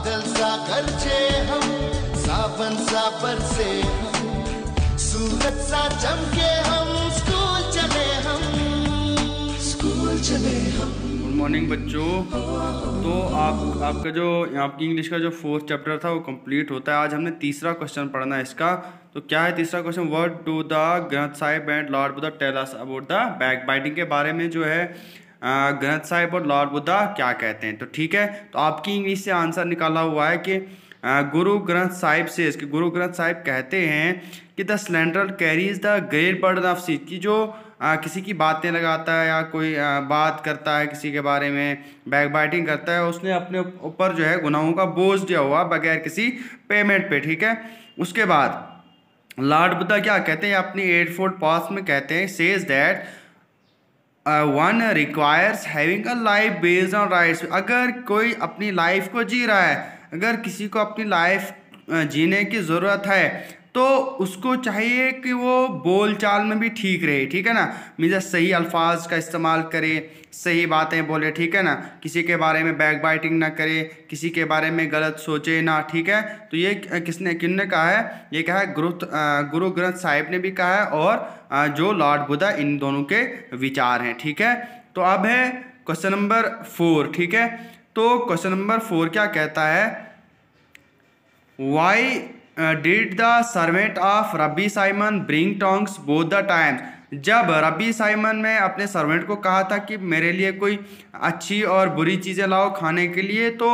बादल सा गरजे हम, सावन सा बरसे हम, सूरज सा चमके हम, स्कूल चले हम, स्कूल चले हम। गुड मॉर्निंग बच्चों। तो आपका जो आपकी इंग्लिश का जो 4th चैप्टर था वो कंप्लीट होता है। आज हमने तीसरा क्वेश्चन पढ़ना है इसका। तो क्या है तीसरा question? What do the Granth Sahib and lord Buddha tell us about the backbiting के बारे में जो है ग्रंथ साहिब और लॉर्ड बुद्धा क्या कहते हैं। तो ठीक है, तो आपकी इंग्लिश से आंसर निकाला हुआ है कि गुरु ग्रंथ साहिब से, इसके गुरु ग्रंथ साहिब कहते हैं कि the slender carries the great burden of seat, की जो किसी की बातें लगाता है या कोई बात करता है किसी के बारे में, बैक बाइटिंग करता है, उसने अपने ऊपर जो है गुनाहों का बोझ दिया हुआ बगैर किसी पेमेंट पे। ठीक है, उसके बाद लॉर्ड बुद्धा क्या कहते हैं अपनी 8-fold पाथ में कहते हैं, says that one requires having a life based on rights. अगर कोई अपनी लाइफ को जी रहा है, अगर किसी को अपनी लाइफ जीने की ज़रूरत है, तो उसको चाहिए कि वो बोल चाल में भी ठीक रहे। ठीक है ना, मीन्स सही अल्फाज का इस्तेमाल करे, सही बातें बोले। ठीक है ना, किसी के बारे में बैक बाइटिंग ना करे, किसी के बारे में गलत सोचे ना। ठीक है, तो ये किसने कहा है? ये कहा है गुरु ग्रंथ साहिब ने भी कहा है, और जो लॉर्ड बुद्धा, इन दोनों के विचार हैं। ठीक है, तो अब है क्वेश्चन नंबर 4। ठीक है, तो क्वेश्चन नंबर 4 क्या कहता है? Why did the servant of rabbi Simon bring tongs both the times. जब रब्बी साइमन ने अपने सर्वेंट को कहा था कि मेरे लिए कोई अच्छी और बुरी चीज़ें लाओ खाने के लिए, तो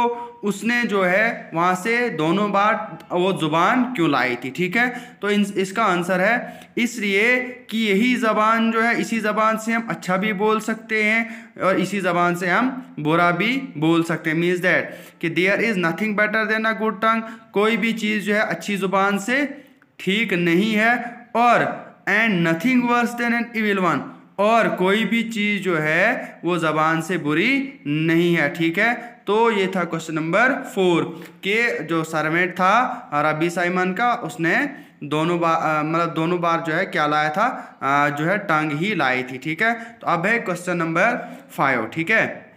उसने जो है वहाँ से दोनों बार वो ज़ुबान क्यों लाई थी। ठीक है, तो इसका आंसर है इसलिए कि यही ज़बान जो है, इसी ज़बान से हम अच्छा भी बोल सकते हैं और इसी ज़बान से हम बुरा भी बोल सकते हैं। मीन्स दैट कि there is nothing better than a good tongue, कोई भी चीज़ जो है अच्छी ज़ुबान से ठीक नहीं है, और and nothing worse than an evil one, और कोई भी चीज़ जो है वो ज़बान से बुरी नहीं है। ठीक है, तो ये था क्वेश्चन नंबर 4 के जो सर्वेंट था रब्बी साइमन का, उसने दोनों बार जो है क्या लाया था, जो है टंग ही लाई थी। ठीक है, तो अब है क्वेश्चन नंबर 5। ठीक है,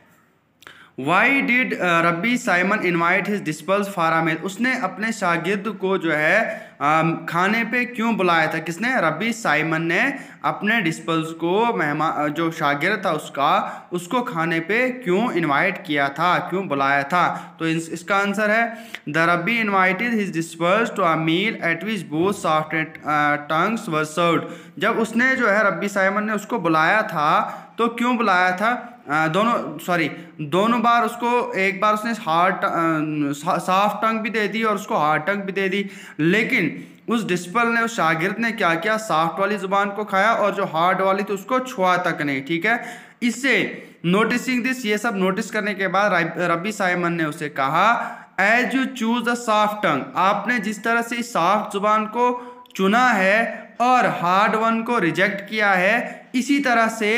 why did rabbi Simon invite his disciples for a meal. उसने अपने शागिर्द को जो है खाने पे क्यों बुलाया था? किसने? रब्बी साइमन ने अपने डिस्पल्स को, मेहमान जो शागिर्द था उसको खाने पे क्यों इनवाइट किया था, क्यों बुलाया था? तो इसका आंसर है the rabbi invited his disciples to a meal at which both soft tongues were served. जब उसने जो है रब्बी साइमन ने उसको बुलाया था, तो क्यों बुलाया था? दोनों बार उसको, एक बार उसने सॉफ्ट टंग भी दे दी और उसको हार्ड टंग भी दे दी, लेकिन उस डिस्पल ने, उस शागिर्द ने क्या किया? सॉफ्ट वाली जुबान को खाया और जो हार्ड वाली थी उसको छुआ तक नहीं। ठीक है, इससे नोटिसिंग दिस, ये सब नोटिस करने के बाद रब्बी साइमन ने उसे कहा, as you choose the soft tongue, आपने जिस तरह से इस सॉफ्ट जुबान को चुना है और हार्ड वन को रिजेक्ट किया है, इसी तरह से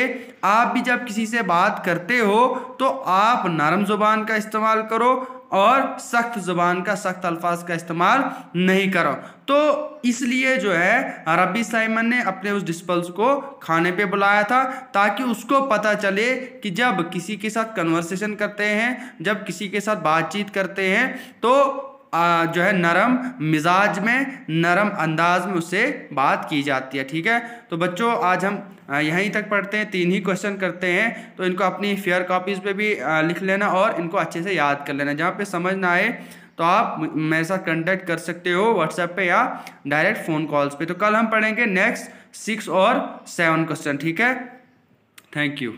आप भी जब किसी से बात करते हो तो आप नरम जुबान का इस्तेमाल करो और सख्त जुबान का, सख्त अल्फाज का इस्तेमाल नहीं करो। तो इसलिए जो है रब्बी साइमन ने अपने उस डिस्पल्स को खाने पे बुलाया था, ताकि उसको पता चले कि जब किसी के साथ कन्वर्सेशन करते हैं, जब किसी के साथ बातचीत करते हैं, तो जो है नरम मिजाज में, नरम अंदाज में उससे बात की जाती है। ठीक है, तो बच्चों आज हम यहीं तक पढ़ते हैं, 3 ही क्वेश्चन करते हैं, तो इनको अपनी फेयर कॉपीज़ पे भी लिख लेना और इनको अच्छे से याद कर लेना। जहाँ पे समझ ना आए तो आप मेरे साथ कांटेक्ट कर सकते हो व्हाट्सएप पे या डायरेक्ट फ़ोन कॉल्स पे। तो कल हम पढ़ेंगे नेक्स्ट 6 और 7 क्वेश्चन। ठीक है, थैंक यू।